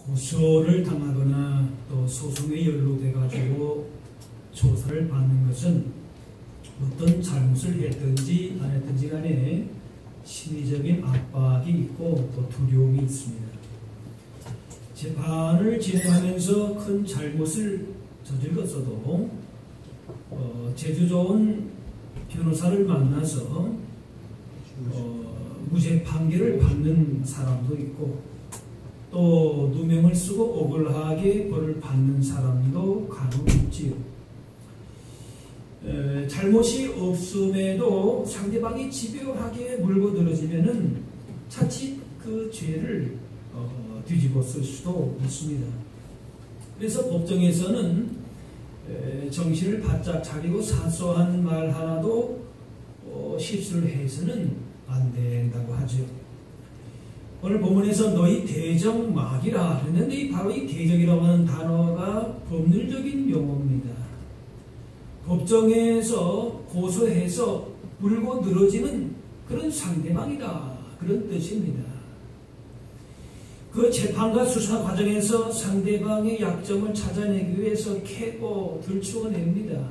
고소를 당하거나 또 소송에 연루돼가지고 조사를 받는 것은 어떤 잘못을 했든지 안 했든지 간에 심리적인 압박이 있고 또 두려움이 있습니다. 재판을 진행하면서 큰 잘못을 저질렀어도 재주 좋은 변호사를 만나서 무죄 판결을 받는 사람도 있고 또 누명을 쓰고 억울하게 벌을 받는 사람도 간혹 있지요. 잘못이 없음에도 상대방이 집요하게 물고 늘어지면은 자칫 그 죄를 뒤집어 쓸 수도 있습니다. 그래서 법정에서는 정신을 바짝 차리고 사소한 말 하나도 실수를 해서는 안 된다고 하죠. 오늘 본문에서 너희 대적막이라 그랬는데 바로 이 대적이라고 하는 단어가 법률적인 용어입니다. 법정에서 고소해서 물고 늘어지는 그런 상대방이다, 그런 뜻입니다. 그 재판과 수사 과정에서 상대방의 약점을 찾아내기 위해서 캐고 들추어냅니다.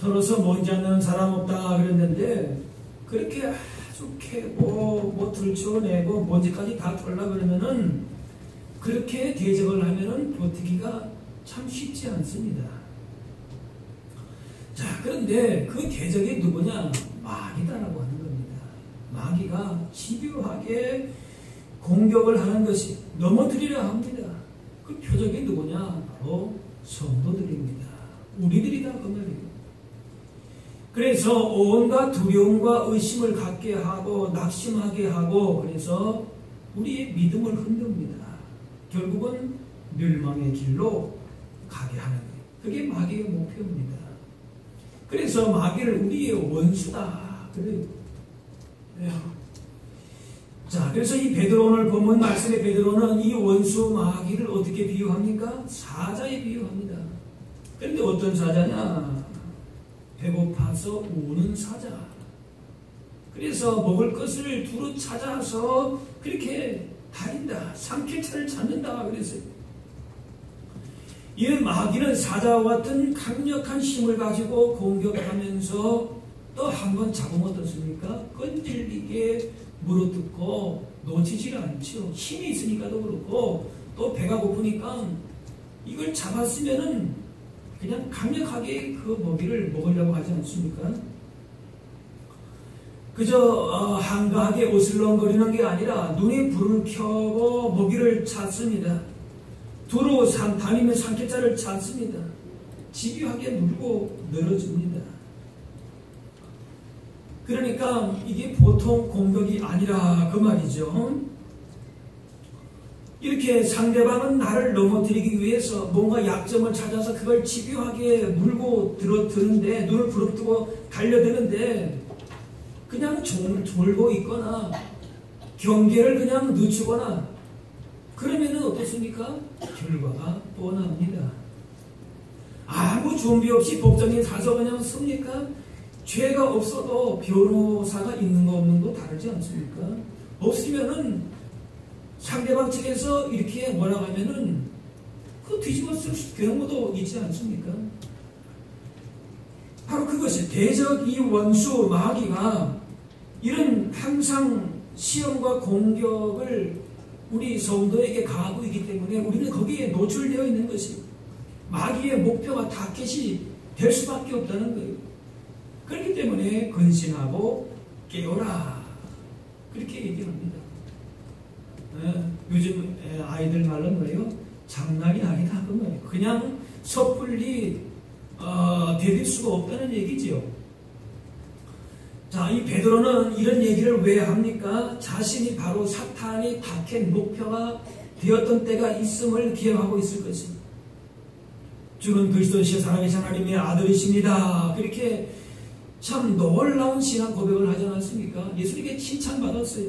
털어서 먼지 않는 사람 없다 그랬는데 그렇게 아주 캐고 들추어내고 먼지까지 다 털라 그러면은 그렇게 대적을 하면은 버티기가 참 쉽지 않습니다. 자, 그런데 그 대적이 누구냐? 마귀다라고 하는 겁니다. 마귀가 집요하게 공격을 하는 것이 넘어뜨리려 합니다. 그 표적이 누구냐? 바로 성도들입니다. 우리들이다 그 말이에요. 그래서 온갖 두려움과 의심을 갖게 하고 낙심하게 하고 그래서 우리의 믿음을 흔듭니다. 결국은 멸망의 길로 가게 하는 거예요. 그게 마귀의 목표입니다. 그래서 마귀를 우리의 원수다 그래요. 자, 그래서 이 베드로 오늘 본문 말씀의 베드로는 이 원수 마귀를 어떻게 비유합니까? 사자에 비유합니다. 그런데 어떤 사자냐? 배고파서 우는 사자. 그래서 먹을 것을 두루 찾아서 그렇게 다닌다. 삼킬차를 찾는다 그랬어요. 이 마귀는 사자와 같은 강력한 힘을 가지고 공격하면서 또 한 번 잡으면 어떻습니까? 끈질기게 물어뜯고 놓치지를 않죠. 힘이 있으니까도 그렇고 또 배가 고프니까 이걸 잡았으면은 그냥 강력하게 그 먹이를 먹으려고 하지 않습니까? 그저 한가하게 어슬렁거리는 게 아니라 눈에 불을 켜고 먹이를 찾습니다. 두루 다니며 삼킬자를 찾습니다. 집요하게 물고 늘어집니다. 그러니까 이게 보통 공격이 아니라 그 말이죠. 이렇게 상대방은 나를 넘어뜨리기 위해서 뭔가 약점을 찾아서 그걸 집요하게 물고 들어드는데 눈을 부릅뜨고 달려드는데 그냥 졸고 있거나 경계를 그냥 늦추거나 그러면은 어떻습니까? 결과가 뻔합니다. 아무 준비 없이 법정에 가서 그냥 섭니까? 죄가 없어도 변호사가 있는 거 없는 거 다르지 않습니까? 없으면은 상대방 측에서 이렇게 뭐라고 하면은 그 뒤집어 쓸 경우도 있지 않습니까? 바로 그것이 대적 이 원수 마귀가 이런 항상 시험과 공격을 우리 성도에게 가하고 있기 때문에 우리는 거기에 노출되어 있는 것이 마귀의 목표가 타겟이 될 수밖에 없다는 거예요. 그렇기 때문에 근신하고 깨어라 그렇게 얘기합니다. 요즘 아이들 말로는 뭐예요? 장난이 아니다 그 말이에요. 그냥 섣불리 대들 수가 없다는 얘기지요. 자, 이 베드로는 이런 얘기를 왜 합니까? 자신이 바로 사탄의 타겟 목표가 되었던 때가 있음을 기억하고 있을 것입니다. 주는 그리스도시여 살아계신 하나님의 아들이십니다. 그렇게 참 놀라운 신앙 고백을 하지 않았습니까? 예수님께 칭찬받았어요.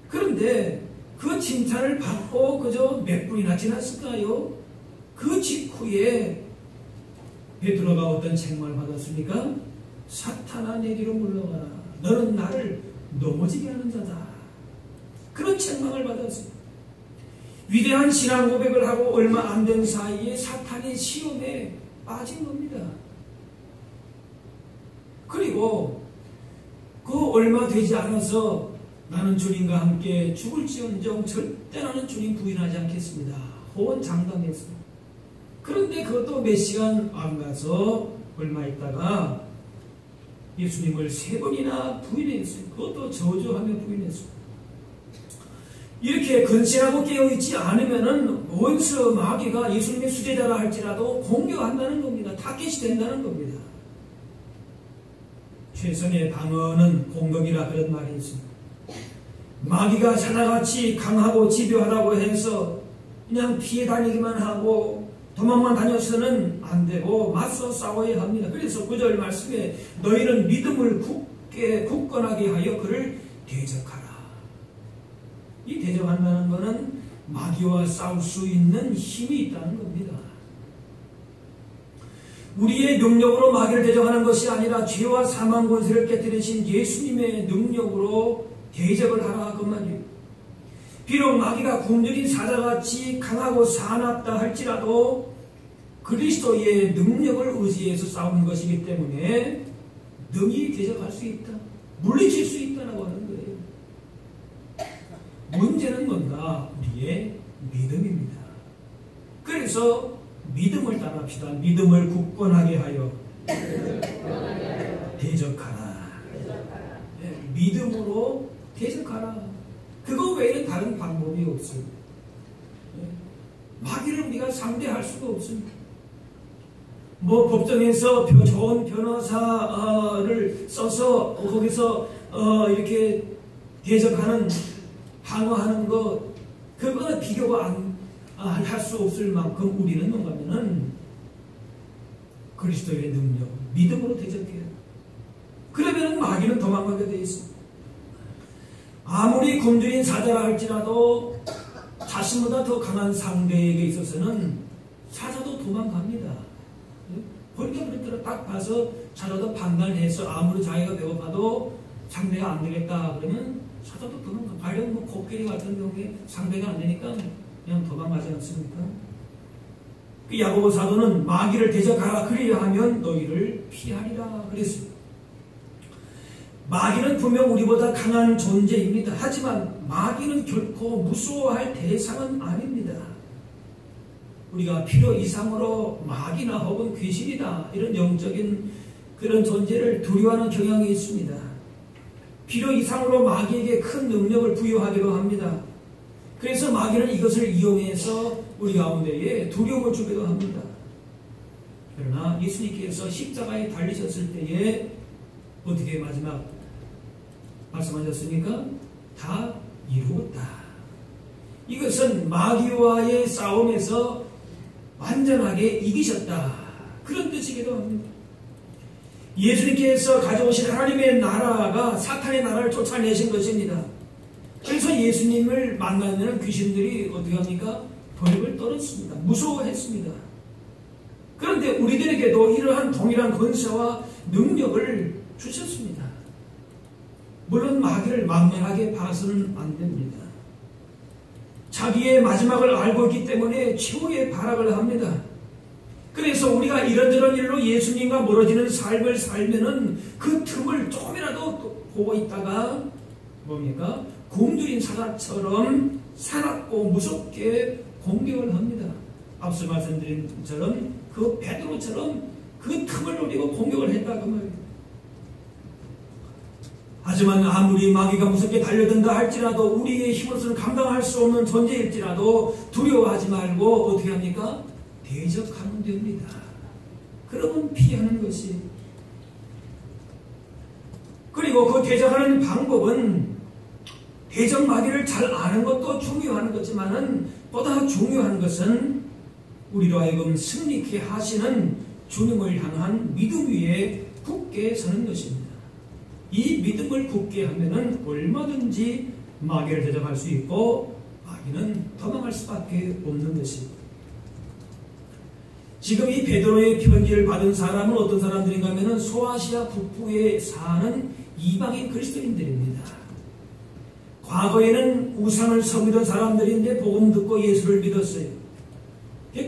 그런데 그 칭찬을 받고 그저 몇 분이나 지났을까요? 그 직후에 베드로가 어떤 책망을 받았습니까? 사탄아 내 뒤로 물러가라. 너는 나를 넘어지게 하는 자다. 그런 책망을 받았어요. 위대한 신앙 고백을 하고 얼마 안 된 사이에 사탄의 시험에 빠진 겁니다. 그리고 그 얼마 되지 않아서 나는 주님과 함께 죽을지언정 절대 나는 주님 부인하지 않겠습니다. 호언장담했습니다. 그런데 그것도 몇 시간 안 가서 얼마 있다가 예수님을 3번이나 부인했어요. 그것도 저주하며 부인했습니다. 이렇게 근신하고 깨어있지 않으면은 원수 마귀가 예수님의 수제자라 할지라도 공격한다는 겁니다. 타겟이 된다는 겁니다. 최선의 방어는 공격이라 그런 말이 있습니다. 마귀가 사자같이 강하고 집요하다고 해서 그냥 피해 다니기만 하고 도망만 다녀서는 안 되고 맞서 싸워야 합니다. 그래서 9절 말씀에 너희는 믿음을 굳건하게 하여 그를 대적하라. 이 대적한다는 것은 마귀와 싸울 수 있는 힘이 있다는 겁니다. 우리의 능력으로 마귀를 대적하는 것이 아니라 죄와 사망 권세를 깨뜨리신 예수님의 능력으로 대적을 하라 그 말이에요. 비록 마귀가 굶주린 사자같이 강하고 사납다 할지라도 그리스도의 능력을 의지해서 싸우는 것이기 때문에 능히 대적할 수 있다. 물리칠 수 있다라고 하는 거예요. 문제는 뭔가? 우리의 믿음입니다. 그래서 믿음을 따라합시다. 믿음을 굳건하게 하여 대적하라. 네, 믿음으로 대적하라. 그거 외에는 다른 방법이 없습니다. 네, 마귀를 우리가 상대할 수가 없습니다. 뭐 법정에서 좋은 변호사를 써서 거기서 이렇게 대적하는 방어하는 것, 그거는 비교가 할 수 없을 만큼 우리는 뭔가면은 그리스도의 능력, 믿음으로 대적해요. 그러면 마귀는 도망가게 되어 있습니다. 아무리 굶주린 사자라 할지라도 자신보다 더 강한 상대에게 있어서는 사자도 도망갑니다. 그러니까 그랬더라 딱 봐서 사자도 판단해서 아무리 자기가 배고파도 상대가 안 되겠다 그러면 사자도 도망가. 가령 뭐 코끼리 같은 경우에 상대가 안 되니까 그냥 도망가지 않습니까? 그 야고보 사도는 마귀를 대적하라 그리야 하면 너희를 피하리라 그랬습니다. 마귀는 분명 우리보다 강한 존재입니다. 하지만 마귀는 결코 무서워할 대상은 아닙니다. 우리가 필요 이상으로 마귀나 혹은 귀신이다 이런 영적인 그런 존재를 두려워하는 경향이 있습니다. 필요 이상으로 마귀에게 큰 능력을 부여하기도 합니다. 그래서 마귀는 이것을 이용해서 우리 가운데에 두려움을 주기도 합니다. 그러나 예수님께서 십자가에 달리셨을 때에 어떻게 마지막 말씀하셨습니까? 다 이루었다. 이것은 마귀와의 싸움에서 완전하게 이기셨다. 그런 뜻이기도 합니다. 예수님께서 가져오신 하나님의 나라가 사탄의 나라를 쫓아내신 것입니다. 그래서 예수님을 만나는 귀신들이 어떻게 합니까? 벌벌 떨었습니다. 무서워했습니다. 그런데 우리들에게도 이러한 동일한 권세와 능력을 주셨습니다. 물론 마귀를 만만하게 봐서는 안 됩니다. 자기의 마지막을 알고 있기 때문에 최후의 발악을 합니다. 그래서 우리가 이런저런 일로 예수님과 멀어지는 삶을 살면은 그 틈을 조금이라도 보고 있다가 뭡니까? 굶주린 사자처럼 사납고 무섭게 공격을 합니다. 앞서 말씀드린 것처럼 그 베드로처럼 그 틈을 노리고 공격을 했다 그 말입니다. 하지만 아무리 마귀가 무섭게 달려든다 할지라도 우리의 힘으로서는 감당할 수 없는 존재일지라도 두려워하지 말고 어떻게 합니까? 대적하면 됩니다. 그러면 피하는 것이. 그리고 그 대적하는 방법은 대적 마귀를 잘 아는 것도 중요한 거지만은 보다 중요한 것은 우리로 하여금 승리케 하시는 주님을 향한 믿음 위에 굳게 서는 것입니다. 이 믿음을 굳게 하면은 얼마든지 마귀를 대적할 수 있고 마귀는 도망갈 수밖에 없는 것입니다. 지금 이 베드로의 편지를 받은 사람은 어떤 사람들인가 하면은 소아시아 북부에 사는 이방인 그리스도인들입니다. 과거에는 우상을 섬기던 사람들인데 복음 듣고 예수를 믿었어요.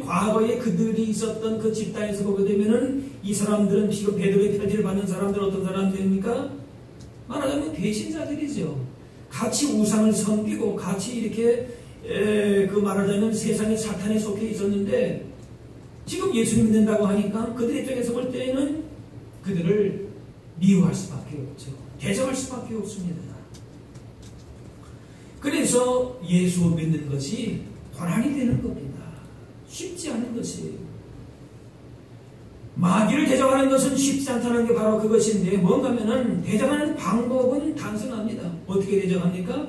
과거에 그들이 있었던 그 집단에서 보게 되면은 이 사람들은 지금 베드로의 편지를 받는 사람들은 어떤 사람들입니까? 말하자면 배신자들이죠. 같이 우상을 섬기고 같이 이렇게 말하자면 세상에 사탄에 속해 있었는데 지금 예수를 믿는다고 하니까 그들 입장에서 볼 때는 그들을 미워할 수밖에 없죠. 대적할 수밖에 없습니다. 그래서 예수 믿는 것이 고난이 되는 겁니다. 쉽지 않은 것이에요. 마귀를 대적하는 것은 쉽지 않다는 게 바로 그것인데 뭔가면은 대적하는 방법은 단순합니다. 어떻게 대적합니까?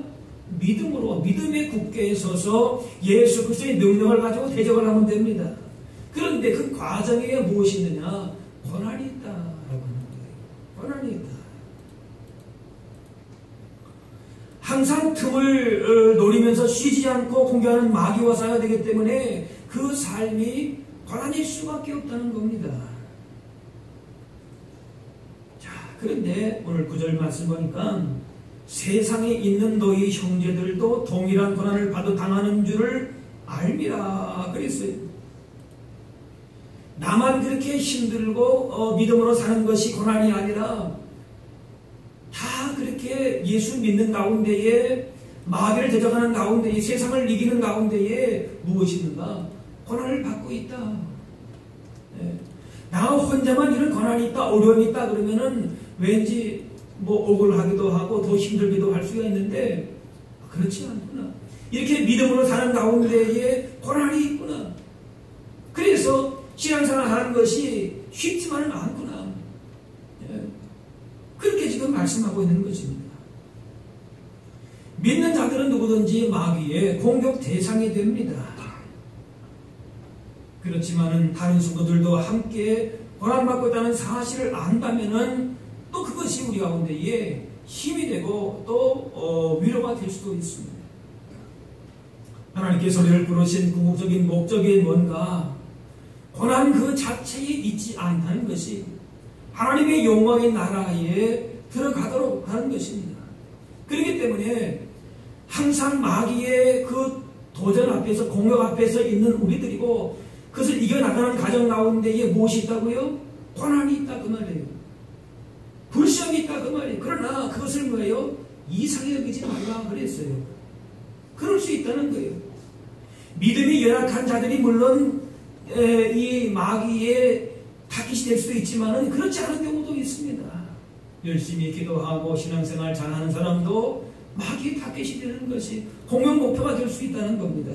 믿음으로 믿음의 굳게 서서 예수 그리스도의 능력을 가지고 대적을 하면 됩니다. 그런데 그 과정에 무엇이 있느냐? 고난이 있다라고 하는 거예요. 고난이 있다. 항상 틈을 노리면서 쉬지 않고 공격하는 마귀와 싸워야 되기 때문에 그 삶이 고난일 수밖에 없다는 겁니다. 자, 그런데 오늘 9절 말씀 보니까 세상에 있는 너희 형제들도 동일한 고난을 당하는 줄을 알미라 그랬어요. 나만 그렇게 힘들고 믿음으로 사는 것이 고난이 아니라 다 그렇게 예수 믿는 가운데에 마귀를 대적하는 가운데에 세상을 이기는 가운데에 무엇이 있는가? 고난을 받고 있다. 네. 나 혼자만 이런 고난이 있다, 어려움이 있다 그러면은 왠지 억울하기도 하고 더 힘들기도 할 수가 있는데 그렇지 않구나. 이렇게 믿음으로 사는 가운데에 고난이 있구나. 그래서 신앙생활 하는 것이 쉽지만은 않구나. 네. 그렇게 지금 말씀하고 있는 것입니다. 믿는 자들은 누구든지 마귀의 공격 대상이 됩니다. 그렇지만은 다른 성도들도 함께 고난받고 있다는 사실을 안다면은 또 그것이 우리 가운데에 힘이 되고 또 위로가 될 수도 있습니다. 하나님께서 우리를 부르신 궁극적인 목적이 뭔가? 고난 그 자체에 있지 않다는 것이 하나님의 영광의 나라에 들어가도록 하는 것입니다. 그렇기 때문에 항상 마귀의 그 도전 앞에서 공격 앞에서 있는 우리들이고 그것을 이겨나가는 과정 가운데에 무엇이 있다고요? 고난이 있다 그 말이에요. 불시험이 있다 그 말이에요. 그러나 그것을 뭐예요? 이상히 여기지 말라 그랬어요. 그럴 수 있다는 거예요. 믿음이 연약한 자들이 물론 이 마귀의 타깃이 될 수도 있지만 그렇지 않은 경우도 있습니다. 열심히 기도하고 신앙생활 잘하는 사람도 마귀의 타깃이 되는 것이 공용 목표가 될 수 있다는 겁니다.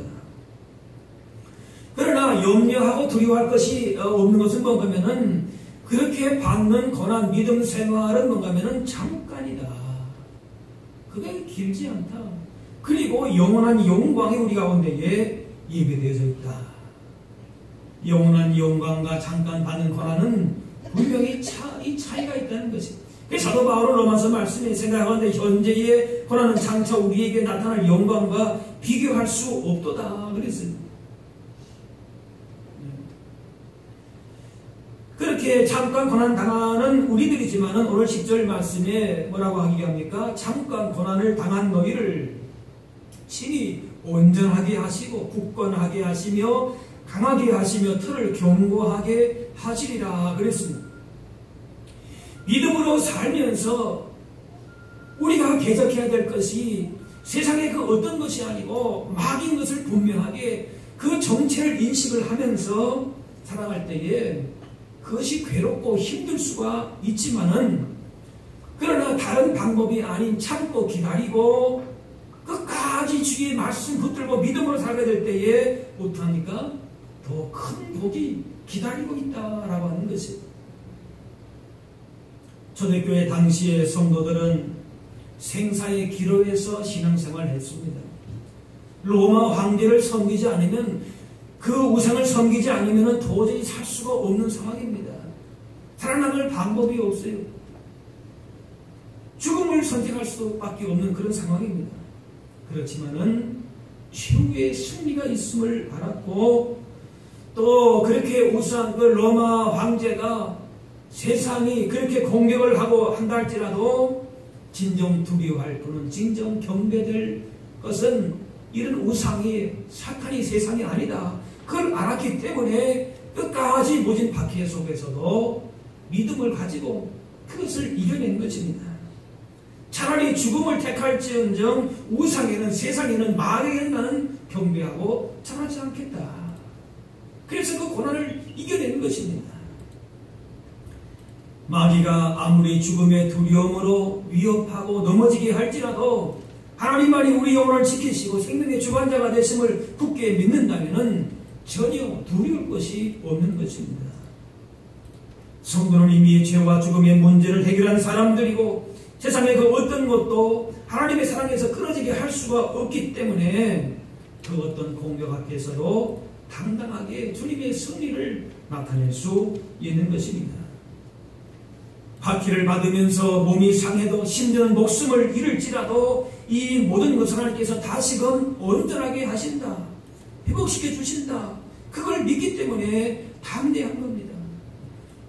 그러나 염려하고 두려워할 것이 없는 것은 뭔가면은 그렇게 받는 고난 믿음 생활은 뭔가면은 잠깐이다. 그게 길지 않다. 그리고 영원한 영광이 우리 가운데에 예배되어져 있다. 영원한 영광과 잠깐 받는 고난은 분명히 차이가 있다는 것이. 사도 바울은 로마서 말씀에 생각하는데 현재의 고난은 장차 우리에게 나타날 영광과 비교할 수 없도다 그랬습니다. 그렇게 잠깐 고난 당하는 우리들이지만은 오늘 10절 말씀에 뭐라고 하기 합니까? 잠깐 고난을 당한 너희를 친히 온전하게 하시고 굳건하게 하시며 강하게 하시며 틀을 견고하게 하시리라 그랬습니다. 믿음으로 살면서 우리가 개척해야 될 것이 세상의 그 어떤 것이 아니고 마귀인 것을 분명하게 그 정체를 인식을 하면서 살아갈 때에 그것이 괴롭고 힘들 수가 있지만은 그러나 다른 방법이 아닌 참고 기다리고 끝까지 주의 말씀 붙들고 믿음으로 살게 될 때에 못합니까? 더 큰 복이 기다리고 있다라고 하는 것이에요. 초대교회 당시의 성도들은 생사의 기로에서 신앙생활을 했습니다. 로마 황제를 섬기지 않으면 그 우상을 섬기지 않으면 도저히 살 수가 없는 상황입니다. 살아남을 방법이 없어요. 죽음을 선택할 수밖에 없는 그런 상황입니다. 그렇지만은 최후의 승리가 있음을 알았고 또 그렇게 우상 그 로마 황제가 세상이 그렇게 공격을 하고 한다 할지라도 진정 두려워할 뿐은 진정 경배될 것은 이런 우상이 사탄이 세상이 아니다. 그걸 알았기 때문에 끝까지 모진 박해 속에서도 믿음을 가지고 그것을 이겨낸 것입니다. 차라리 죽음을 택할지언정 우상에는 세상에는 마귀에는 나는 경배하고 절하지 않겠다. 그래서 그 고난을 이겨낸 것입니다. 마귀가 아무리 죽음의 두려움으로 위협하고 넘어지게 할지라도 하나님만이 우리 영혼을 지키시고 생명의 주관자가 되심을 굳게 믿는다면 전혀 두려울 것이 없는 것입니다. 성도는 이미 죄와 죽음의 문제를 해결한 사람들이고 세상의 그 어떤 것도 하나님의 사랑에서 끊어지게 할 수가 없기 때문에 그 어떤 공격 앞에서도 당당하게 주님의 승리를 나타낼 수 있는 것입니다. 박해를 받으면서 몸이 상해도 심지어는 목숨을 잃을지라도 이 모든 것을 하나님께서 다시금 온전하게 하신다. 회복시켜 주신다. 그걸 믿기 때문에 담대한 겁니다.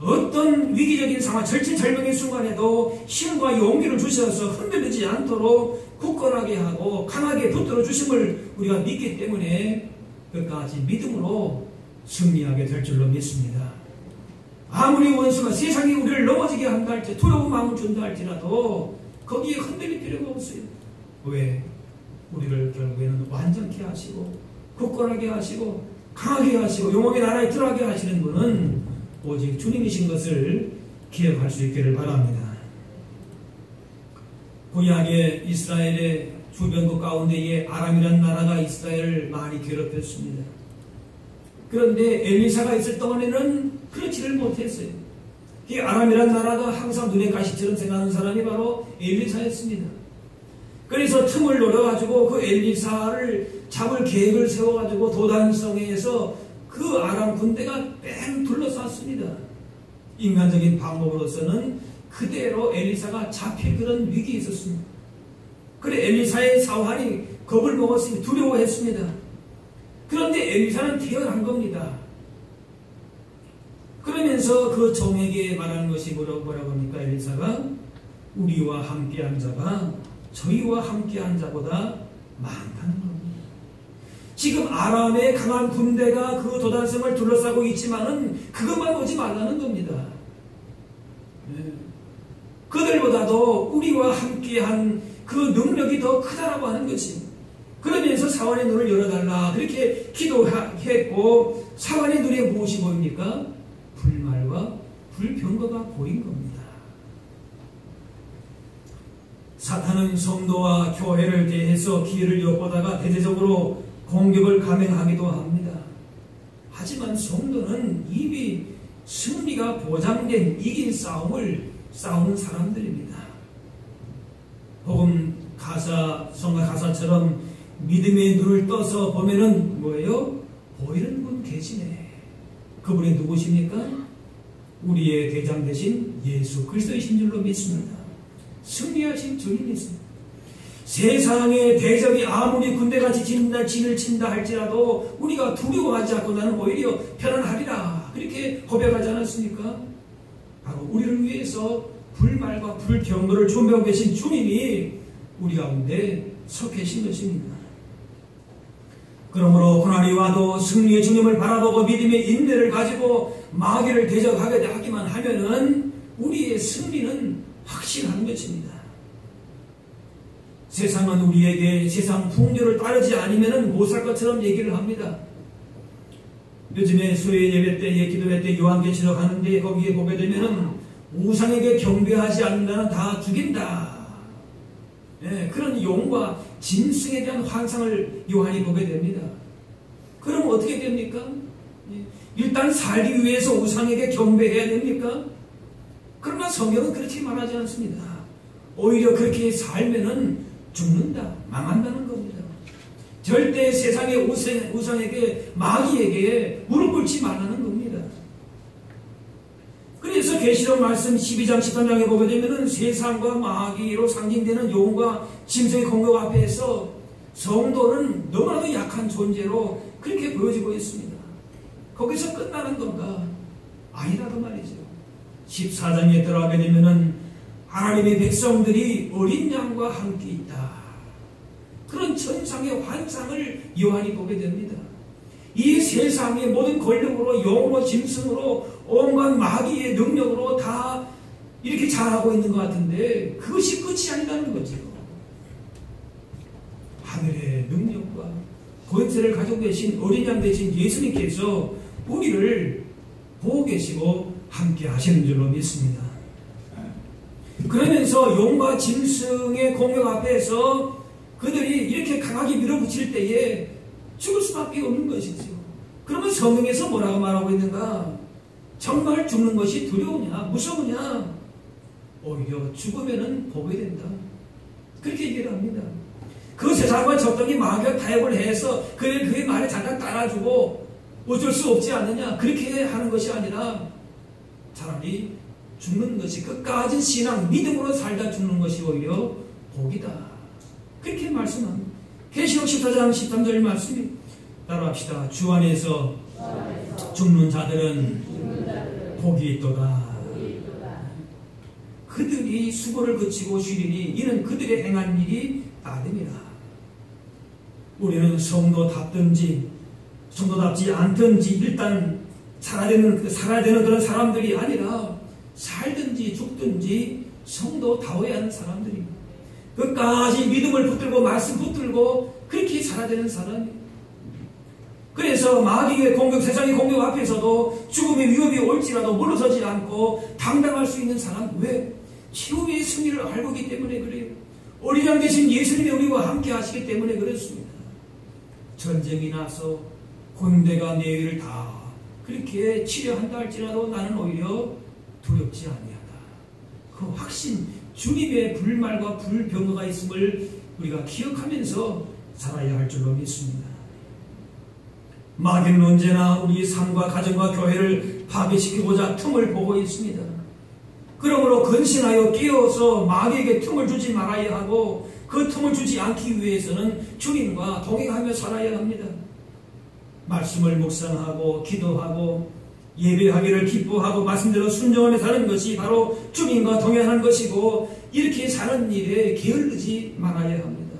어떤 위기적인 상황, 절체절명의 순간에도 힘과 용기를 주셔서 흔들리지 않도록 굳건하게 하고 강하게 붙들어 주심을 우리가 믿기 때문에 끝까지 믿음으로 승리하게 될 줄로 믿습니다. 아무리 원수가 세상이 우리를 넘어지게 한다 할지 두려운 마음을 준다 할지라도 거기에 흔들릴 필요가 없어요. 왜? 우리를 결국에는 완전케 하시고 굳건하게 하시고 강하게 하시고 영원의 나라에 들어가게 하시는 분은 오직 주님이신 것을 기억할 수 있기를 바랍니다. 구약의 이스라엘의 주변국 가운데에 아람이라는 나라가 이스라엘을 많이 괴롭혔습니다. 그런데 엘리사가 있을 동안에는 그렇지를 못했어요. 이 아람이라는 나라가 항상 눈에 가시처럼 생각하는 사람이 바로 엘리사였습니다. 그래서 틈을 노려가지고 그 엘리사를 잡을 계획을 세워가지고 도단성에서 그 아람 군대가 뺑 둘러쌌습니다. 인간적인 방법으로서는 그대로 엘리사가 잡힐 그런 위기에 있었습니다. 그래 엘리사의 사환이 겁을 먹었으니 두려워했습니다. 그런데 엘리사는 태어난 겁니다. 그러면서 그 종에게 말하는 것이 뭐라고 합니까? 엘리사가 우리와 함께한 자가 저희와 함께한 자보다 많다는 겁니다. 지금 아람의 강한 군대가 그 도단성을 둘러싸고 있지만은 그것만 오지 말라는 겁니다. 그들보다도 우리와 함께한 그 능력이 더 크다라고 하는 것입니다. 그러면서 사환의 눈을 열어달라 그렇게 기도했고 사환의 눈에 무엇이 보입니까? 불말과 불평거가 보인 겁니다. 사탄은 성도와 교회를 대해서 기회를 엿보다가 대대적으로 공격을 감행하기도 합니다. 하지만 성도는 이미 승리가 보장된 이긴 싸움을 싸우는 사람들입니다. 복음 가사, 성가 가사처럼 믿음의 눈을 떠서 보면은 뭐예요? 보이는 분 계시네. 그분이 누구십니까? 우리의 대장 되신 예수 그리스도이신 줄로 믿습니다. 승리하신 주님이십니다. 세상의 대적이 아무리 군대같이 진을 친다 할지라도 우리가 두려워하지 않고 나는 오히려 편안하리라 그렇게 고백하지 않았습니까? 바로 우리를 위해서 불말과 불평거를 준비하고 계신 주님이 우리 가운데 서 계신 것입니다. 그러므로 고난이 와도 승리의 주님을 바라보고 믿음의 인내를 가지고 마귀를 대적하게 하기만 하면은 우리의 승리는 확실한 것입니다. 세상은 우리에게 세상 풍조를 따르지 않으면 못 살 것처럼 얘기를 합니다. 요즘에 수요 예배 때, 기도회 때 요한계시록 하는데 거기에 보게 되면은 우상에게 경배하지 않는다는 다 죽인다. 그런 용과 짐승에 대한 환상을 요한이 보게 됩니다. 그럼 어떻게 됩니까? 일단 살기 위해서 우상에게 경배해야 됩니까? 그러나 성경은 그렇게 말하지 않습니다. 오히려 그렇게 살면은 죽는다, 망한다는 겁니다. 절대 세상의 우상에게, 마귀에게 무릎 꿇지 말라는 겁니다. 그래서 계시록 말씀 12장 13장에 보게 되면은 세상과 마귀로 상징되는 용과 짐승의 공격 앞에서 성도는 너무나도 약한 존재로 그렇게 보여지고 있습니다. 거기서 끝나는 건가? 아니라도 말이죠. 14장에 들어가게 되면은 하나님의 백성들이 어린 양과 함께 있다. 그런 천상의 환상을 요한이 보게 됩니다. 이 세상의 모든 권력으로 영으로 짐승으로 온갖 마귀의 능력으로 다 이렇게 잘하고 있는 것 같은데 그것이 끝이 아니라는 거죠. 하늘의 능력과 권세를 가지고 계신 어린 양 되신 예수님께서 우리를 보고 계시고 함께 하시는 줄로 믿습니다. 그러면서 용과 짐승의 공격 앞에서 그들이 이렇게 강하게 밀어붙일 때에 죽을 수밖에 없는 것이죠. 그러면 성경에서 뭐라고 말하고 있는가? 정말 죽는 것이 두려우냐 무서우냐? 오히려 죽으면은 복이 된다. 그렇게 얘기를 합니다. 그 세상과 적당히 마귀가 타협을 해서 그의 말에 잠깐 따라주고 어쩔 수 없지 않느냐 그렇게 하는 것이 아니라 차라리 죽는 것이 끝까지 신앙 믿음으로 살다 죽는 것이 오히려 복이다. 그렇게 말씀합니다. 계시록 14장 13절 말씀이 따라합시다. 주 안에서 죽는 자들은 복이 있도다. 그들이 수고를 그치고 쉬리니 이는 그들의 행한 일이 따름이라. 우리는 성도답든지 성도답지 않든지 일단 살아야 되는 그런 사람들이 아니라 살든지 죽든지 성도다워야 하는 사람들입니다. 끝까지 믿음을 붙들고 말씀 붙들고 그렇게 살아야 되는 사람이에요. 그래서 마귀의 공격, 세상의 공격 앞에서도 죽음의 위협이 올지라도 물러서지 않고 당당할 수 있는 사람. 왜? 최후의 승리를 알고 있기 때문에 그래요. 어린 양 되신 예수님이 우리와 함께 하시기 때문에 그렇습니다. 전쟁이 나서 군대가 내 위를 다 그렇게 치려한다 할지라도 나는 오히려 두렵지 아니하다. 그 확신, 주님의 불말과 불병거가 있음을 우리가 기억하면서 살아야 할 줄로 믿습니다. 마귀는 언제나 우리 삶과 가정과 교회를 파괴시키고자 틈을 보고 있습니다. 그러므로 근신하여 깨어서 마귀에게 틈을 주지 말아야 하고 그 틈을 주지 않기 위해서는 주님과 동행하며 살아야 합니다. 말씀을 묵상하고 기도하고 예배하기를 기뻐하고 말씀대로 순종하며 사는 것이 바로 주님과 동행하는 것이고 이렇게 사는 일에 게을르지 말아야 합니다.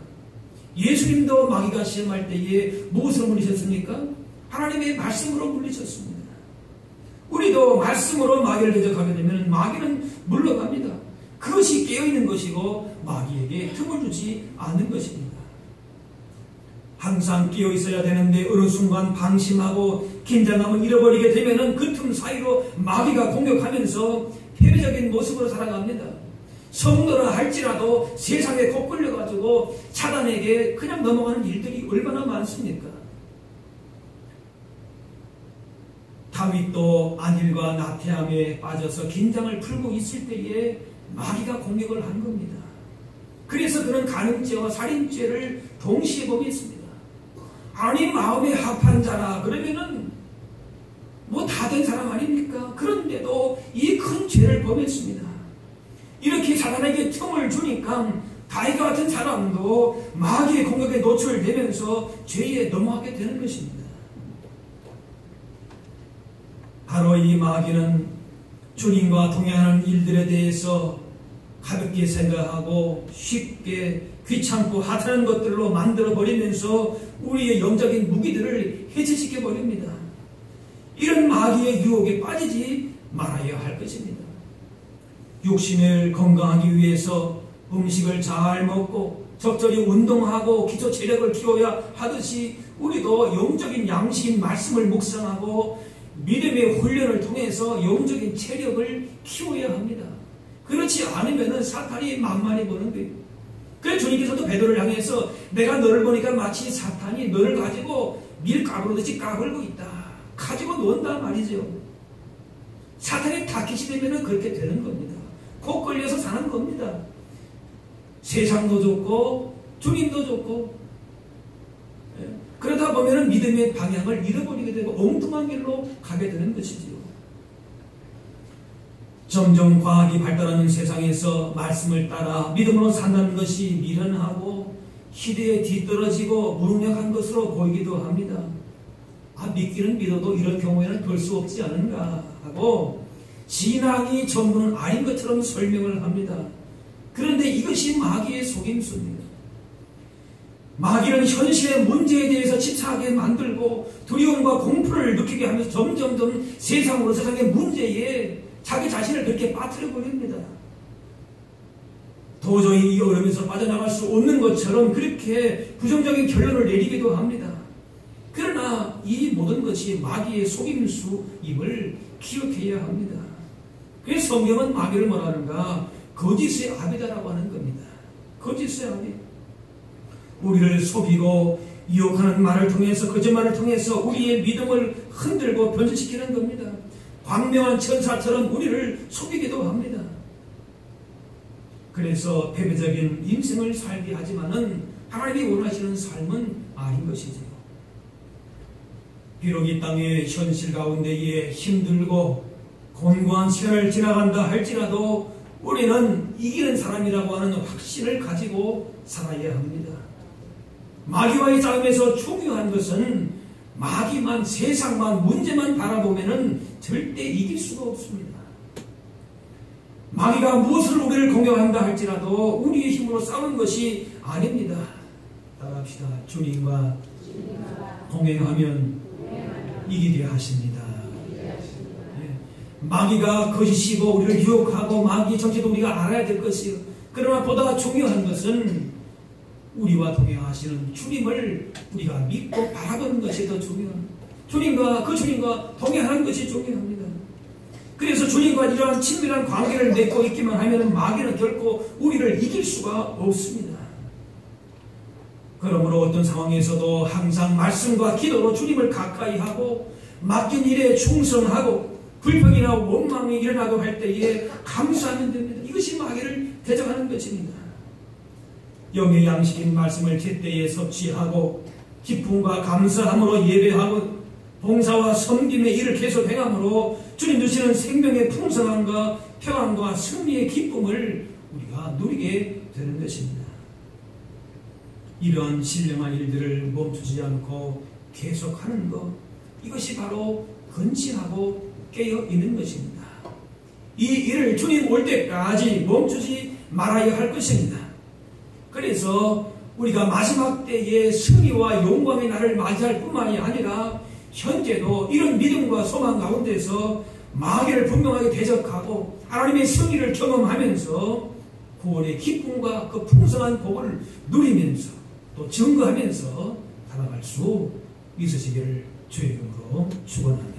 예수님도 마귀가 시험할 때에 무엇으로 물리셨습니까? 하나님의 말씀으로 물리셨습니다. 우리도 말씀으로 마귀를 대적하게 되면 마귀는 물러갑니다. 그것이 깨어있는 것이고 마귀에게 틈을 주지 않는 것입니다. 항상 깨어 있어야 되는데 어느 순간 방심하고 긴장감을 잃어버리게 되면 그 틈 사이로 마귀가 공격하면서 패배적인 모습으로 살아갑니다. 성도라 할지라도 세상에 콕 끌려가지고 사단에게 그냥 넘어가는 일들이 얼마나 많습니까? 다윗도 안일과 나태함에 빠져서 긴장을 풀고 있을 때에 마귀가 공격을 한 겁니다. 그래서 그는 간음죄와 살인죄를 동시에 범했습니다. 아니 마음에 합한 자라 그러면은 뭐 다 된 사람 아닙니까? 그런데도 이 큰 죄를 범했습니다. 이렇게 사단에게 틈을 주니까 다윗과 같은 사람도 마귀의 공격에 노출되면서 죄에 넘어가게 되는 것입니다. 바로 이 마귀는 주님과 동행하는 일들에 대해서 가볍게 생각하고 쉽게 귀찮고 하찮은 것들로 만들어버리면서 우리의 영적인 무기들을 해체시켜버립니다. 이런 마귀의 유혹에 빠지지 말아야 할 것입니다. 육신을 건강하기 위해서 음식을 잘 먹고 적절히 운동하고 기초 체력을 키워야 하듯이 우리도 영적인 양식인 말씀을 묵상하고 믿음의 훈련을 통해서 영적인 체력을 키워야 합니다. 그렇지 않으면 사탄이 만만히 보는 거예요. 그래서 주님께서도 베드로를 향해서 내가 너를 보니까 마치 사탄이 너를 가지고 밀 까부르듯이 까불고 있다. 가지고 논다 말이죠. 사탄의 타깃이 되면 그렇게 되는 겁니다. 콕 걸려서 사는 겁니다. 세상도 좋고 주님도 좋고 그러다 보면 믿음의 방향을 잃어버리게 되고 엉뚱한 길로 가게 되는 것이지요. 점점 과학이 발달하는 세상에서 말씀을 따라 믿음으로 산다는 것이 미련하고 시대에 뒤떨어지고 무능력한 것으로 보이기도 합니다. 믿기는 믿어도 이런 경우에는 별 수 없지 않은가 하고 신앙이 전부는 아닌 것처럼 설명을 합니다. 그런데 이것이 마귀의 속임수입니다. 마귀는 현실의 문제에 대해서 집착하게 만들고 두려움과 공포를 느끼게 하면서 점점점 세상으로 세상의 문제에 자기 자신을 그렇게 빠뜨려 버립니다. 도저히 이 어려움에서 빠져나갈 수 없는 것처럼 그렇게 부정적인 결론을 내리기도 합니다. 그러나 이 모든 것이 마귀의 속임수임을 기억해야 합니다. 그래서 성경은 마귀를 뭐라 하는가? 거짓의 아비다라고 하는 겁니다. 거짓의 아비. 우리를 속이고 유혹하는 말을 통해서, 거짓말을 통해서 우리의 믿음을 흔들고 변질시키는 겁니다. 광명한 천사처럼 우리를 속이기도 합니다. 그래서 패배적인 인생을 살게 하지만은 하나님이 원하시는 삶은 아닌 것이지요. 비록 이 땅의 현실 가운데에 힘들고 곤고한 시간을 지나간다 할지라도 우리는 이기는 사람이라고 하는 확신을 가지고 살아야 합니다. 마귀와의 싸움에서 중요한 것은 마귀만, 세상만, 문제만 바라보면은 절대 이길 수가 없습니다. 마귀가 무엇을 우리를 공격한다 할지라도 우리의 힘으로 싸우는 것이 아닙니다. 따라합시다. 주님과 동행하면 이기게 하십니다. 마귀가 거짓이고 우리를 유혹하고 마귀의 정체도 우리가 알아야 될 것이요. 그러나 보다 중요한 것은 우리와 동행하시는 주님을 우리가 믿고 바라보는 것이 더 중요합니다. 주님과 동행하는 것이 중요합니다. 그래서 주님과 이러한 친밀한 관계를 맺고 있기만 하면 마귀는 결코 우리를 이길 수가 없습니다. 그러므로 어떤 상황에서도 항상 말씀과 기도로 주님을 가까이 하고 맡긴 일에 충성하고 불평이나 원망이 일어나고 할 때에 감사하면 됩니다. 이것이 마귀를 대적하는 것입니다. 영의 양식인 말씀을 제때에 섭취하고 기쁨과 감사함으로 예배하고 봉사와 섬김의 일을 계속 행함으로 주님 주시는 생명의 풍성함과 평안과 승리의 기쁨을 우리가 누리게 되는 것입니다. 이러한 신령한 일들을 멈추지 않고 계속하는 것, 이것이 바로 근신하고 깨어있는 것입니다. 이 일을 주님 올 때까지 멈추지 말아야 할 것입니다. 그래서 우리가 마지막 때에 승리와 영광의 날을 맞이할 뿐만이 아니라 현재도 이런 믿음과 소망 가운데서 마귀를 분명하게 대적하고 하나님의 승리를 경험하면서 구원의 기쁨과 그 풍성한 복을 누리면서 또 증거하면서 살아갈 수 있으시기를 주의 이름으로 축원합니다.